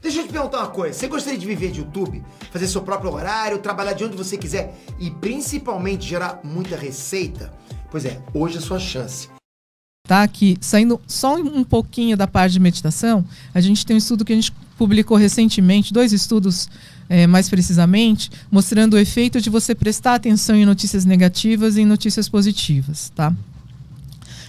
Deixa eu te perguntar uma coisa. Você gostaria de viver de YouTube? Fazer seu próprio horário, trabalhar de onde você quiser e principalmente gerar muita receita? Pois é, hoje é a sua chance. Tá, aqui, saindo só um pouquinho da parte de meditação, a gente tem um estudo que a gente publicou recentemente, 2 estudos mais precisamente, mostrando o efeito de você prestar atenção em notícias negativas e em notícias positivas, tá?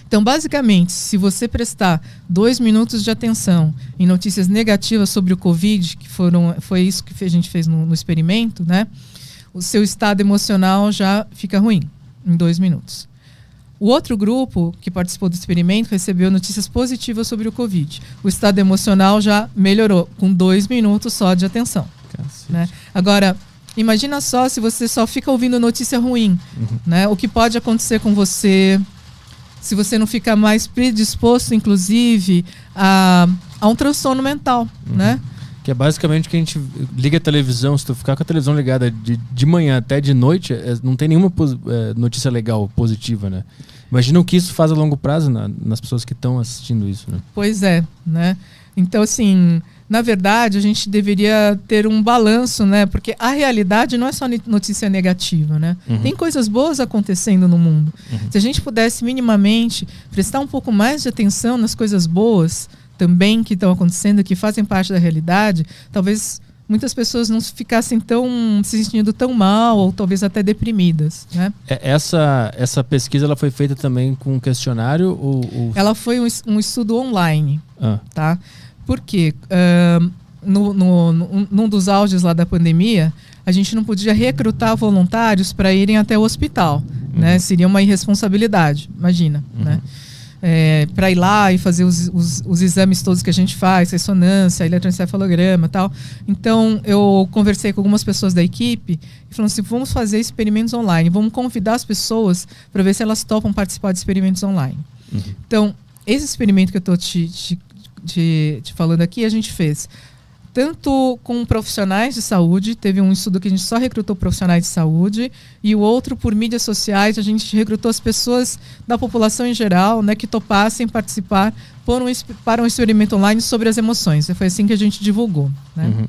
Então, basicamente, se você prestar 2 minutos de atenção em notícias negativas sobre o Covid, que foi isso que a gente fez no experimento, né? O seu estado emocional já fica ruim em 2 minutos. O outro grupo que participou do experimento recebeu notícias positivas sobre o Covid. O estado emocional já melhorou com 2 minutos só de atenção. Né? Agora, imagina só se você só fica ouvindo notícia ruim. Né? O que pode acontecer com você se você não ficar mais predisposto, inclusive, a um transtorno mental. Né? Que é basicamente que a gente liga a televisão, se tu ficar com a televisão ligada de manhã até de noite, não tem nenhuma notícia legal, positiva, né? Imagina o que isso faz a longo prazo nas pessoas que estão assistindo isso, né? Pois é, né? Então, assim, na verdade, a gente deveria ter um balanço, né? Porque a realidade não é só notícia negativa, né? Tem coisas boas acontecendo no mundo. Se a gente pudesse minimamente prestar um pouco mais de atenção nas coisas boas também que estão acontecendo, que fazem parte da realidade, talvez muitas pessoas não ficassem se sentindo tão mal ou talvez até deprimidas, né? Essa pesquisa ela foi feita também com um questionário? Ela foi um estudo online, tá? Por quê? Num dos auges lá da pandemia, a gente não podia recrutar voluntários para irem até o hospital, né? Seria uma irresponsabilidade, imagina, né? Para ir lá e fazer os exames todos que a gente faz, ressonância, eletroencefalograma e tal. Então, eu conversei com algumas pessoas da equipe e falamos assim, vamos fazer experimentos online, vamos convidar as pessoas para ver se elas topam participar de experimentos online. Então, esse experimento que eu estou te falando aqui, a gente fez tanto com profissionais de saúde, teve um estudo que a gente só recrutou profissionais de saúde, e o outro por mídias sociais, a gente recrutou as pessoas da população em geral, né, que topassem participar para um experimento online sobre as emoções. E foi assim que a gente divulgou. Né?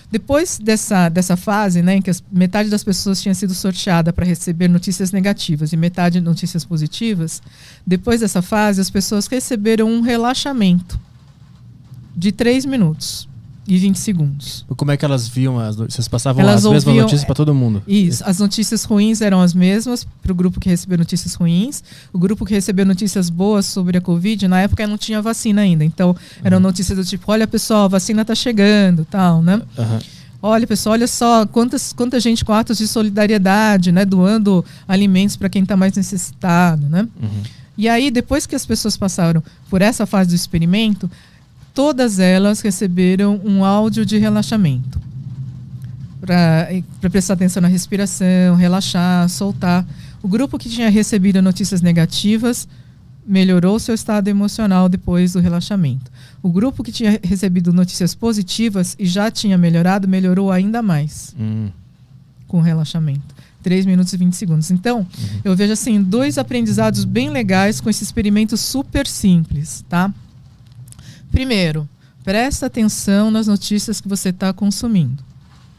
Depois dessa fase, né, em que metade das pessoas tinha sido sorteada para receber notícias negativas e metade notícias positivas, depois dessa fase, as pessoas receberam um relaxamento de 3 minutos. E 20 segundos. Como é que elas viam vocês passavam as mesmas notícias para todo mundo? Isso, as notícias ruins eram as mesmas para o grupo que recebeu notícias ruins. O grupo que recebeu notícias boas sobre a Covid, na época não tinha vacina ainda. Então, eram notícias do tipo, olha pessoal, a vacina está chegando, tal, né? Olha pessoal, olha só quanta gente com atos de solidariedade, né? Doando alimentos para quem está mais necessitado, né? E aí, depois que as pessoas passaram por essa fase do experimento, todas elas receberam um áudio de relaxamento para prestar atenção na respiração, relaxar, soltar. O grupo que tinha recebido notícias negativas melhorou seu estado emocional depois do relaxamento. O grupo que tinha recebido notícias positivas e já tinha melhorado, melhorou ainda mais com o relaxamento. 3 minutos e 20 segundos. Então, eu vejo assim 2 aprendizados bem legais com esse experimento super simples, tá? Primeiro, presta atenção nas notícias que você está consumindo.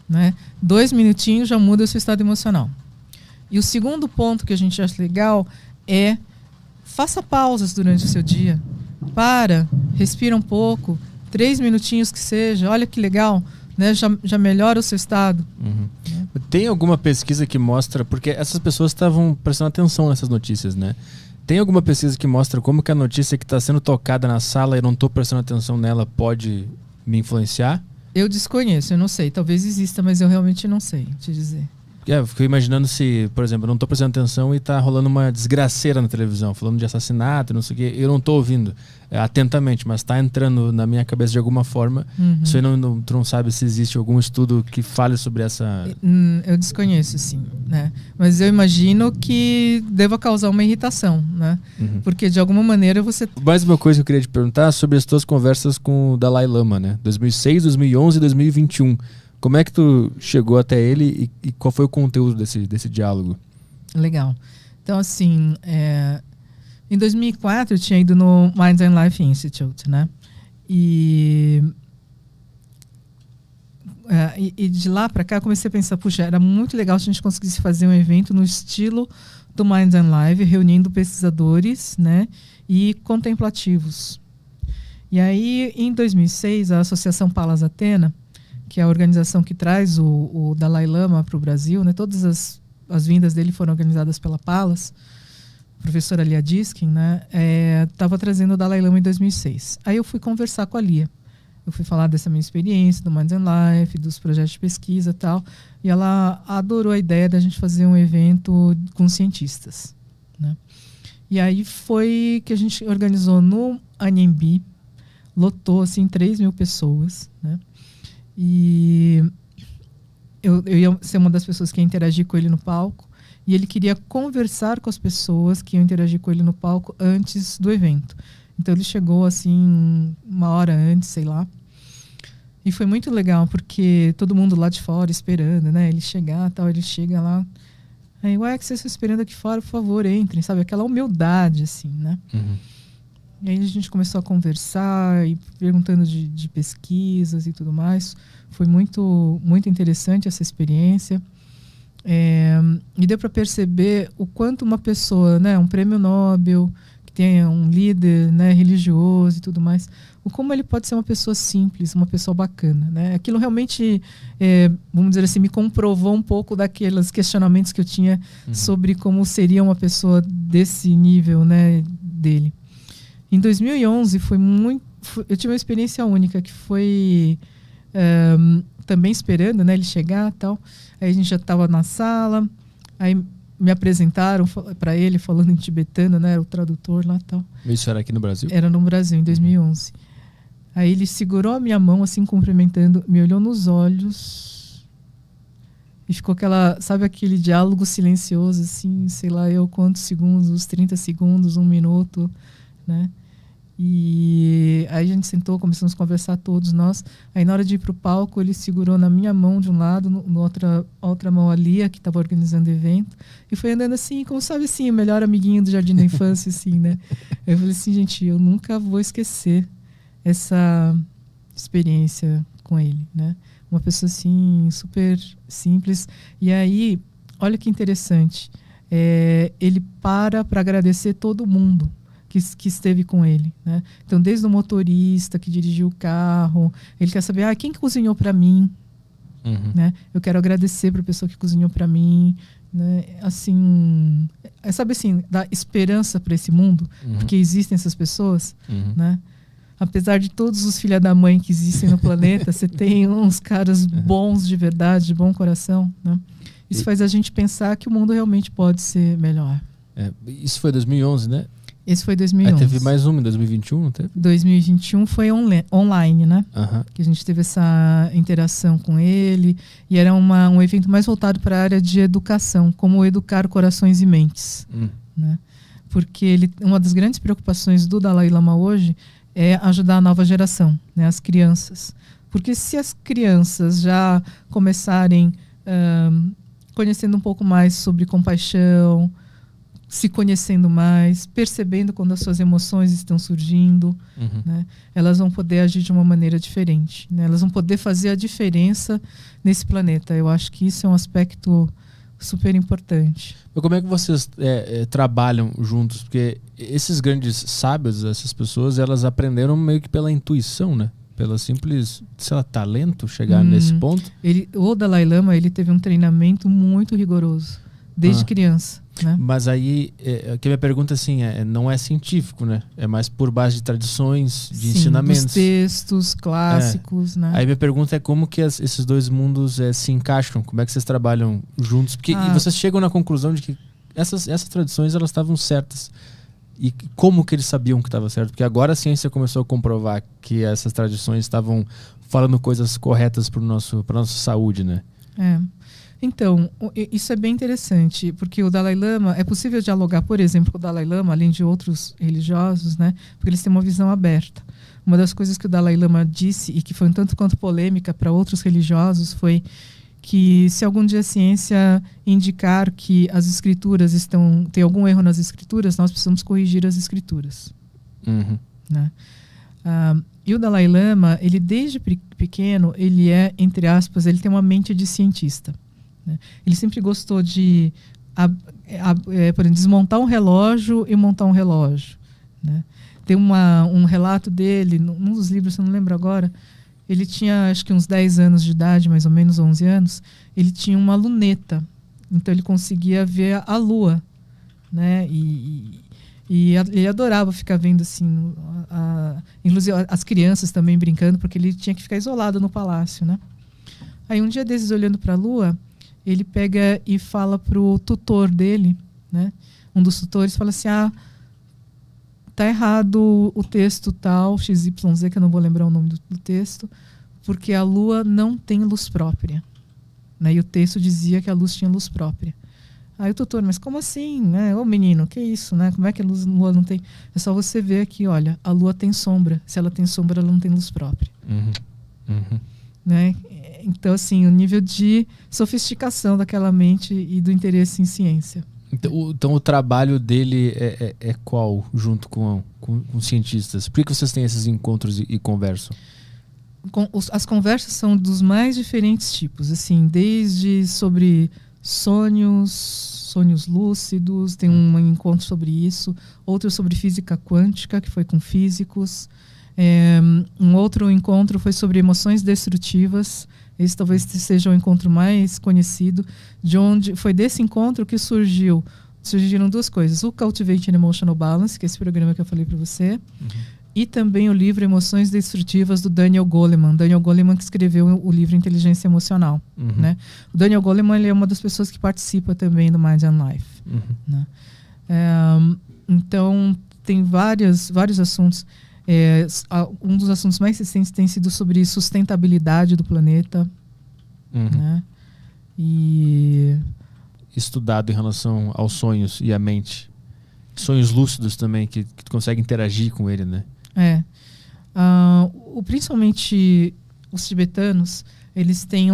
Né? 2 minutinhos já muda o seu estado emocional. E o segundo ponto que a gente acha legal é faça pausas durante o seu dia. Respira um pouco, 3 minutinhos que seja, olha que legal, né? Já melhora o seu estado. Tem alguma pesquisa que mostra, porque essas pessoas estavam prestando atenção nessas notícias, né? Tem alguma pesquisa que mostra como que a notícia que está sendo tocada na sala e eu não estou prestando atenção nela pode me influenciar? Eu desconheço, eu não sei. Talvez exista, mas eu realmente não sei te dizer. Eu fico imaginando se, por exemplo, eu não estou prestando atenção e está rolando uma desgraceira na televisão, falando de assassinato, não sei o quê. Eu não estou ouvindo atentamente, mas está entrando na minha cabeça de alguma forma. Isso aí tu não sabe se existe algum estudo que fale sobre essa... Eu desconheço, sim. Né? Mas eu imagino que deva causar uma irritação, né? Porque de alguma maneira você... Mais uma coisa que eu queria te perguntar sobre as tuas conversas com o Dalai Lama, né? 2006, 2011 e 2021. Como é que tu chegou até ele e qual foi o conteúdo desse diálogo? Legal. Então, assim, em 2004 eu tinha ido no Mind and Life Institute, né? E E de lá para cá eu comecei a pensar, puxa, era muito legal se a gente conseguisse fazer um evento no estilo do Minds and Live, reunindo pesquisadores, né, e contemplativos. E aí, em 2006, a Associação Palas Athena, que é a organização que traz o Dalai Lama para o Brasil, né, todas as vindas dele foram organizadas pela Palas, a professora Lia Diskin, né, estava trazendo o Dalai Lama em 2006. Aí eu fui conversar com a Lia. Eu fui falar dessa minha experiência, do Minds and Life, dos projetos de pesquisa e tal. E ela adorou a ideia da gente fazer um evento com cientistas, né? E aí foi que a gente organizou no Anhembi, lotou assim 3.000 pessoas, né? E eu ia ser uma das pessoas que ia interagir com ele no palco. E ele queria conversar com as pessoas que iam interagir com ele no palco antes do evento. Então ele chegou assim 1 hora antes, sei lá. E foi muito legal, porque todo mundo lá de fora esperando, né? Ele chegar, tal, ele chega lá. Aí, ué, que vocês estão esperando aqui fora, por favor, entrem, sabe? Aquela humildade, assim, né? Uhum. E aí a gente começou a conversar e perguntando de pesquisas e tudo mais. Foi muito, muito interessante essa experiência. E deu para perceber o quanto uma pessoa, né, um prêmio Nobel, que tem um líder, né, religioso e tudo mais, o como ele pode ser uma pessoa simples, uma pessoa bacana, né? Aquilo realmente, vamos dizer assim, me comprovou um pouco daqueles questionamentos que eu tinha sobre como seria uma pessoa desse nível, né, dele. Em 2011 eu tive uma experiência única, que foi também esperando, né, ele chegar e tal. Aí a gente já estava na sala, aí me apresentaram para ele falando em tibetano, né, era o tradutor lá e tal. Isso era aqui no Brasil? Era no Brasil, em 2011. Aí ele segurou a minha mão, assim, cumprimentando, me olhou nos olhos e ficou sabe aquele diálogo silencioso, assim, sei lá eu quantos segundos, uns 30 segundos, 1 minuto, né? E aí a gente sentou, começamos a conversar todos nós. Aí na hora de ir pro palco, ele segurou na minha mão de um lado, outra mão a Lia, que estava organizando o evento, e foi andando assim, como sabe assim, o melhor amiguinho do jardim da infância, assim, né? Eu falei assim, gente, eu nunca vou esquecer essa experiência com ele, né? Uma pessoa assim, super simples. E aí, olha que interessante, ele para agradecer todo mundo que esteve com ele, né? Então, desde o motorista que dirigiu o carro, ele quer saber, quem que cozinhou para mim? Uhum. Né? Eu quero agradecer para a pessoa que cozinhou para mim, né? Assim, sabe assim, dar esperança para esse mundo, porque existem essas pessoas, né? Apesar de todos os filha da mãe que existem no planeta, você tem uns caras bons de verdade, de bom coração, né? Isso faz a gente pensar que o mundo realmente pode ser melhor. Isso foi 2011, né? Esse foi 2011. Aí teve mais um em 2021, não teve? 2021 foi online, né? Que a gente teve essa interação com ele. E era um evento mais voltado para a área de educação, como educar corações e mentes. Né? Porque uma das grandes preocupações do Dalai Lama hoje é ajudar a nova geração, né? As crianças. Porque se as crianças já começarem conhecendo um pouco mais sobre compaixão, se conhecendo mais, percebendo quando as suas emoções estão surgindo, né? Elas vão poder agir de uma maneira diferente, né? Elas vão poder fazer a diferença nesse planeta. Eu acho que isso é um aspecto super importante. Mas como é que vocês trabalham juntos? Porque esses grandes sábios, essas pessoas, elas aprenderam meio que pela intuição, né? Pelo simples, sei lá, talento chegar nesse ponto. O Dalai Lama, ele teve um treinamento muito rigoroso, desde criança. Né? Mas aí, que a minha pergunta assim, não é científico, né? É mais por base de tradições, de ensinamentos. Dos textos clássicos, né? Aí minha pergunta é como que esses dois mundos se encaixam? Como é que vocês trabalham juntos? Porque e vocês chegam na conclusão de que essas tradições, elas estavam certas. E como que eles sabiam que estava certo? Porque agora a ciência começou a comprovar que essas tradições estavam falando coisas corretas para nossa saúde, né? Então, isso é bem interessante, porque o Dalai Lama, é possível dialogar, por exemplo, com o Dalai Lama, além de outros religiosos, né? Porque eles têm uma visão aberta. Uma das coisas que o Dalai Lama disse, e que foi um tanto quanto polêmica para outros religiosos, foi que se algum dia a ciência indicar que as escrituras tem algum erro nas escrituras, nós precisamos corrigir as escrituras. Né? E o Dalai Lama, ele desde pequeno, ele é, entre aspas, ele tem uma mente de cientista, né? Ele sempre gostou de por exemplo, desmontar um relógio e montar um relógio, né? Tem um relato dele, num dos livros, eu não lembro agora, ele tinha acho que uns 10 anos de idade, mais ou menos 11 anos, ele tinha uma luneta, então ele conseguia ver a lua, né? E ele adorava ficar vendo assim, inclusive as crianças também brincando, porque ele tinha que ficar isolado no palácio, né? Aí um dia desses, olhando para a lua, ele pega e fala pro tutor dele, né? Um dos tutores fala assim, tá errado o texto tal, XYZ, que eu não vou lembrar o nome do texto, porque a lua não tem luz própria, né? E o texto dizia que a luz tinha luz própria. Aí o tutor, mas como assim, né? Ô menino, que isso, né? Como é que a lua não tem? É só você ver aqui, olha, a lua tem sombra. Se ela tem sombra, ela não tem luz própria. Né? Então, assim, o nível de sofisticação daquela mente e do interesse em ciência. Então o trabalho dele é qual, junto com cientistas? Por que vocês têm esses encontros e conversam? As conversas são dos mais diferentes tipos, assim, desde sobre sonhos lúcidos, tem um encontro sobre isso, outro sobre física quântica, que foi com físicos, um outro encontro foi sobre emoções destrutivas. Esse talvez seja o encontro mais conhecido, foi desse encontro que surgiram 2 coisas: o Cultivating Emotional Balance, que é esse programa que eu falei para você, e também o livro Emoções Destrutivas, do Daniel Goleman. Daniel Goleman, que escreveu o livro Inteligência Emocional. Né? O Daniel Goleman, ele é uma das pessoas que participa também do Mind and Life. Né? Então, tem vários assuntos. Um dos assuntos mais recentes tem sido sobre sustentabilidade do planeta. Né? E estudado em relação aos sonhos e à mente. Sonhos lúcidos também, que tu consegue interagir com ele, né? Principalmente os tibetanos, eles têm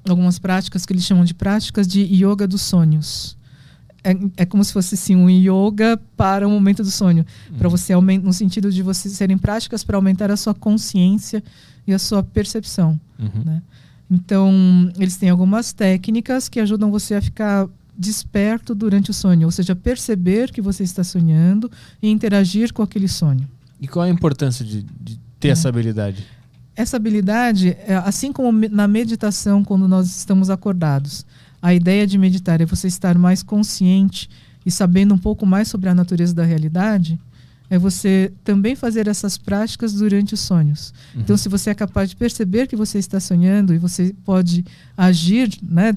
algumas práticas que eles chamam de práticas de yoga dos sonhos. É como se fosse assim, um yoga para o momento do sonho, para você no sentido de você serem práticas para aumentar a sua consciência e a sua percepção. Né? Então, eles têm algumas técnicas que ajudam você a ficar desperto durante o sonho, ou seja, perceber que você está sonhando e interagir com aquele sonho. E qual é a importância de ter essa habilidade? Essa habilidade, assim como na meditação, quando nós estamos acordados, a ideia de meditar é você estar mais consciente e sabendo um pouco mais sobre a natureza da realidade, é você também fazer essas práticas durante os sonhos. Então, se você é capaz de perceber que você está sonhando e você pode agir, né,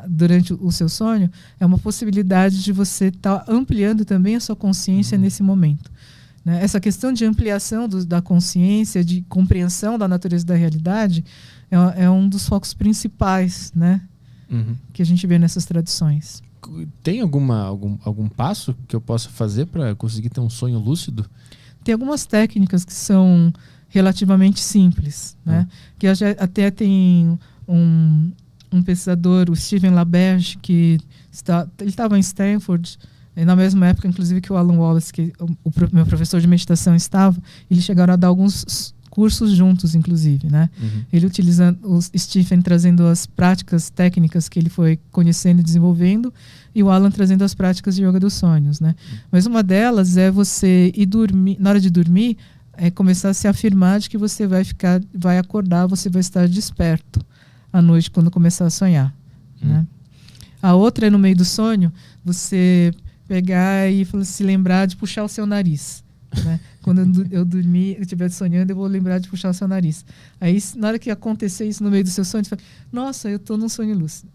durante o seu sonho, é uma possibilidade de você estar ampliando também a sua consciência nesse momento. Né? Essa questão de ampliação da consciência, de compreensão da natureza da realidade, é um dos focos principais, né? Que a gente vê nessas tradições. Tem algum passo que eu possa fazer para conseguir ter um sonho lúcido? Tem algumas técnicas que são relativamente simples, né? Que até tem um pesquisador, o Stephen LaBerge, que ele estava em Stanford, na mesma época, inclusive, que o Alan Wallace, que o meu professor de meditação estava. Eles chegaram a dar alguns cursos juntos, inclusive, né? Ele utilizando, o Stephen trazendo as práticas técnicas que ele foi conhecendo e desenvolvendo, e o Alan trazendo as práticas de yoga dos sonhos, né? Mas uma delas é você ir dormir, na hora de dormir, começar a se afirmar de que você vai acordar, você vai estar desperto à noite quando começar a sonhar, né? A outra é no meio do sonho, você pegar e se lembrar de puxar o seu nariz, né? Quando eu dormir, eu estiver sonhando, eu vou lembrar de puxar o seu nariz. Aí, na hora que acontecer isso no meio do seu sonho, você fala, nossa, eu estou num sonho lúcido.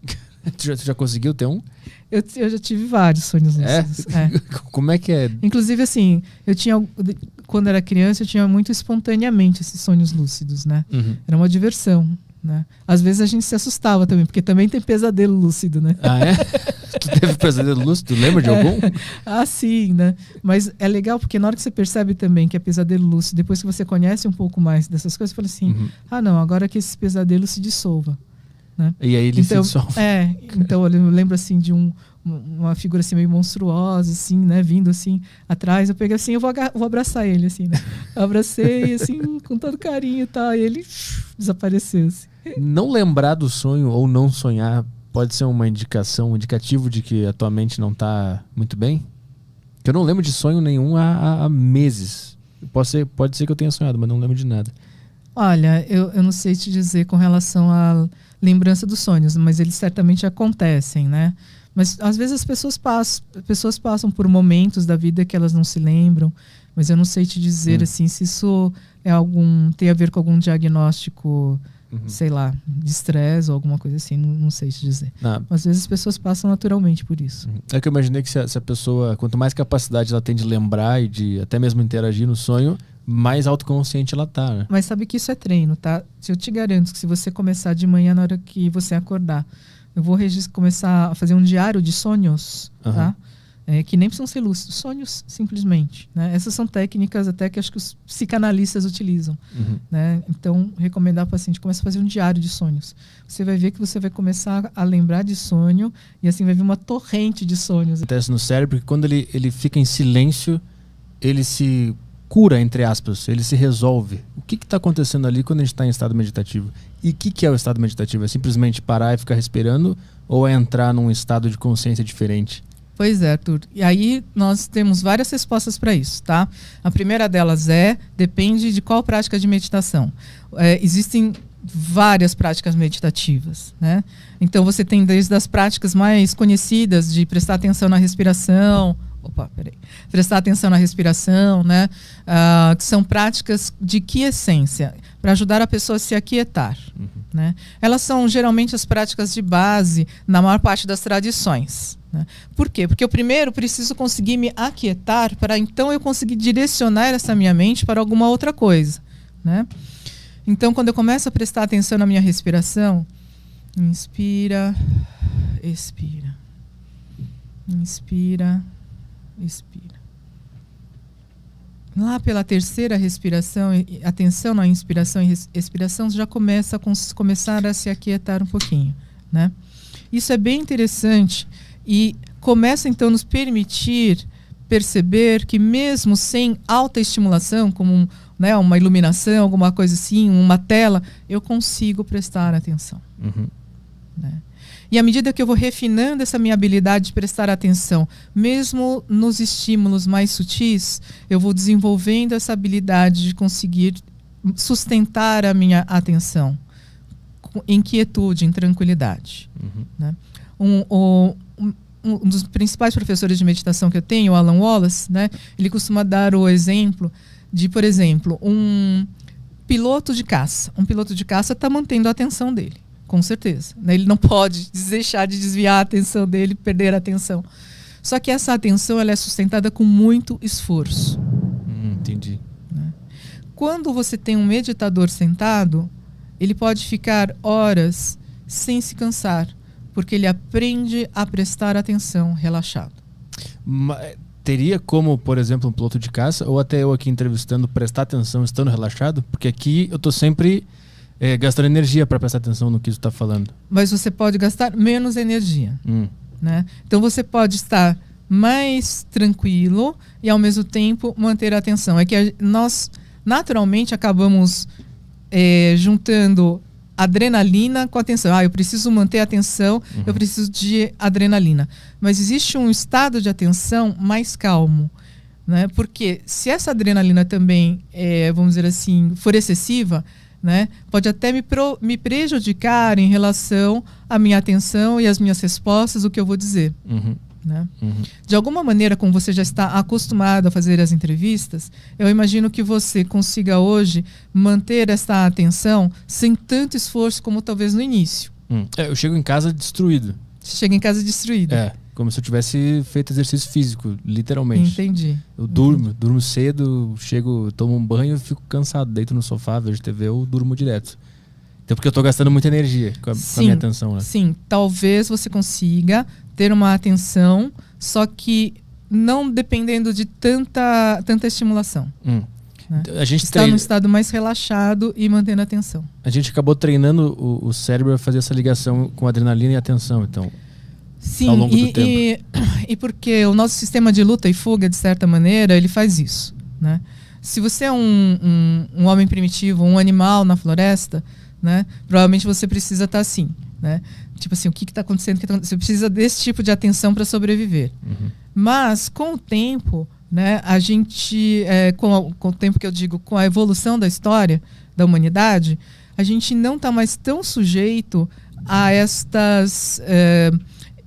Tu já conseguiu ter um? Eu já tive vários sonhos lúcidos. Como é que é? Inclusive, assim, quando era criança, eu tinha muito espontaneamente esses sonhos lúcidos, né? Era uma diversão, né? Às vezes a gente se assustava também, porque também tem pesadelo lúcido, né? Ah, é? Tu teve pesadelo lúcido? Lembra de algum? Sim, né? Mas é legal porque na hora que você percebe também que é pesadelo lúcido, depois que você conhece um pouco mais dessas coisas, você fala assim, não, agora que esse pesadelo se dissolva. Né? E aí ele se dissolve. Então eu lembro assim de um uma figura assim meio monstruosa, assim, né? Vindo assim atrás. Eu peguei assim, eu vou abraçar ele, assim, né? Eu abracei, assim, com todo carinho e tal. E ele desapareceu, assim. Não lembrar do sonho ou não sonhar pode ser uma indicação, um indicativo de que a tua mente não tá muito bem? Que eu não lembro de sonho nenhum há meses. Pode ser que eu tenha sonhado, mas não lembro de nada. Olha, eu não sei te dizer com relação à lembrança dos sonhos, mas eles certamente acontecem, né? Mas às vezes as pessoas passam por momentos da vida que elas não se lembram, mas eu não sei te dizer assim, se isso tem a ver com algum diagnóstico, sei lá, de estresse ou alguma coisa assim, não sei te dizer. Às vezes as pessoas passam naturalmente por isso. É que eu imaginei que se a pessoa, quanto mais capacidade ela tem de lembrar e de até mesmo interagir no sonho, mais autoconsciente ela tá, né? Mas sabe que isso é treino, tá? Eu te garanto que se você começar de manhã, na hora que você acordar, eu vou começar a fazer um diário de sonhos, tá? Que nem precisam ser lúcidos, sonhos simplesmente, né? Essas são técnicas até que acho que os psicanalistas utilizam, né? Então, recomendar ao paciente começa a fazer um diário de sonhos. Você vai ver que você vai começar a lembrar de sonho e assim vai vir uma torrente de sonhos. Acontece no cérebro que quando ele fica em silêncio, ele se cura, entre aspas, ele se resolve. O que está acontecendo ali quando a gente está em estado meditativo? E o que é o estado meditativo? É simplesmente parar e ficar respirando ou é entrar num estado de consciência diferente? Pois é, Arthur. E aí nós temos várias respostas para isso, tá? A primeira delas depende de qual prática de meditação. Existem várias práticas meditativas, né? Então você tem desde as práticas mais conhecidas de prestar atenção na respiração, prestar atenção na respiração, né? Que são práticas de quiescência, para ajudar a pessoa a se aquietar, né? Elas são geralmente as práticas de base na maior parte das tradições, né? Por quê? Porque eu primeiro preciso conseguir me aquietar para então eu conseguir direcionar essa minha mente para alguma outra coisa, né? Então, quando eu começo a prestar atenção na minha respiração, inspira, expira, inspira, expira. Lá pela terceira respiração, atenção na inspiração e expiração, já começar a se aquietar um pouquinho, né? Isso é bem interessante e começa então a nos permitir perceber que mesmo sem alta estimulação, como uma iluminação, alguma coisa assim, uma tela, eu consigo prestar atenção, né? E à medida que eu vou refinando essa minha habilidade de prestar atenção, mesmo nos estímulos mais sutis, eu vou desenvolvendo essa habilidade de conseguir sustentar a minha atenção em quietude, em tranquilidade, né? Um dos principais professores de meditação que eu tenho, o Alan Wallace, né, ele costuma dar o exemplo de, por exemplo, um piloto de caça. Um piloto de caça está mantendo a atenção dele, com certeza, né? Ele não pode deixar de desviar a atenção dele, perder a atenção. Só que essa atenção ela é sustentada com muito esforço. Entendi. Né? Quando você tem um meditador sentado, ele pode ficar horas sem se cansar, porque ele aprende a prestar atenção relaxado. Teria como, por exemplo, um piloto de caça, ou até eu aqui entrevistando, prestar atenção estando relaxado? Porque aqui eu estou sempre gastando energia para prestar atenção no que você está falando. Mas você pode gastar menos energia. Né? Então você pode estar mais tranquilo e ao mesmo tempo manter a atenção. É que nós naturalmente acabamos juntando adrenalina com atenção. Eu preciso manter a atenção, eu preciso de adrenalina. Mas existe um estado de atenção mais calmo, né? Porque se essa adrenalina também, vamos dizer assim, for excessiva, né, pode até me prejudicar em relação à minha atenção e às minhas respostas, o que eu vou dizer. Né? De alguma maneira, como você já está acostumado a fazer as entrevistas, eu imagino que você consiga hoje manter essa atenção sem tanto esforço como talvez no início. Eu chego em casa destruído. Você chega em casa destruído. Como se eu tivesse feito exercício físico, literalmente. Entendi. Eu durmo cedo, tomo um banho, fico cansado, deito no sofá, vejo TV, eu durmo direto. Então, porque eu estou gastando muita energia com a minha atenção, né? Sim, talvez você consiga ter uma atenção, só que não dependendo de tanta estimulação. Né? A gente está num estado mais relaxado e mantendo a atenção. A gente acabou treinando o cérebro a fazer essa ligação com adrenalina e atenção, então. Sim, ao longo do tempo. E porque o nosso sistema de luta e fuga, de certa maneira, ele faz isso, né? Se você é um homem primitivo, um animal na floresta, né? Provavelmente você precisa estar assim, né? Tipo assim, o que está acontecendo? Você precisa desse tipo de atenção para sobreviver. Uhum. Mas, com o tempo, né, a gente, com o tempo que eu digo, com a evolução da história da humanidade, a gente não está mais tão sujeito a estas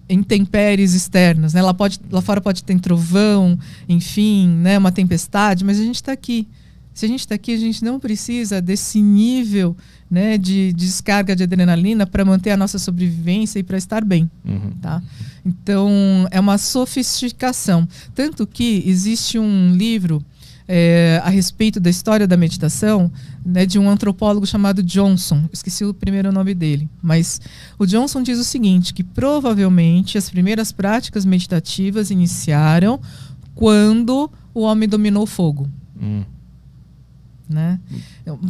intempéries externas, né? Lá fora pode ter trovão, enfim, né, uma tempestade, mas a gente está aqui. Se a gente está aqui, a gente não precisa desse nível, né, de descarga de adrenalina para manter a nossa sobrevivência e para estar bem. Uhum. Tá? Então, é uma sofisticação. Tanto que existe um livro a respeito da história da meditação, né, de um antropólogo chamado Johnson. Esqueci o primeiro nome dele. Mas o Johnson diz o seguinte, que provavelmente as primeiras práticas meditativas iniciaram quando o homem dominou o fogo. Né?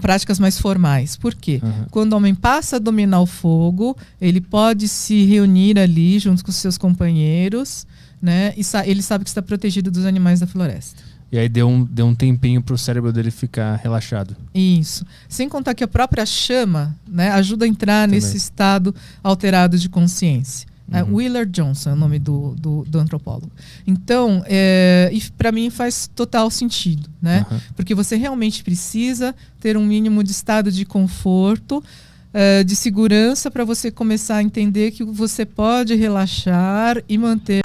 Práticas mais formais. Por quê? Uhum. Quando o homem passa a dominar o fogo, ele pode se reunir ali junto com os seus companheiros, né? E ele sabe que está protegido dos animais da floresta. E aí deu um tempinho pro cérebro dele ficar relaxado. Isso. Sem contar que a própria chama, né, ajuda a entrar Também. nesse estado alterado de consciência. Uhum. Willard Johnson é o nome do antropólogo. Então, para mim faz total sentido, né? Uhum. Porque você realmente precisa ter um mínimo de estado de conforto, de segurança, para você começar a entender que você pode relaxar e manter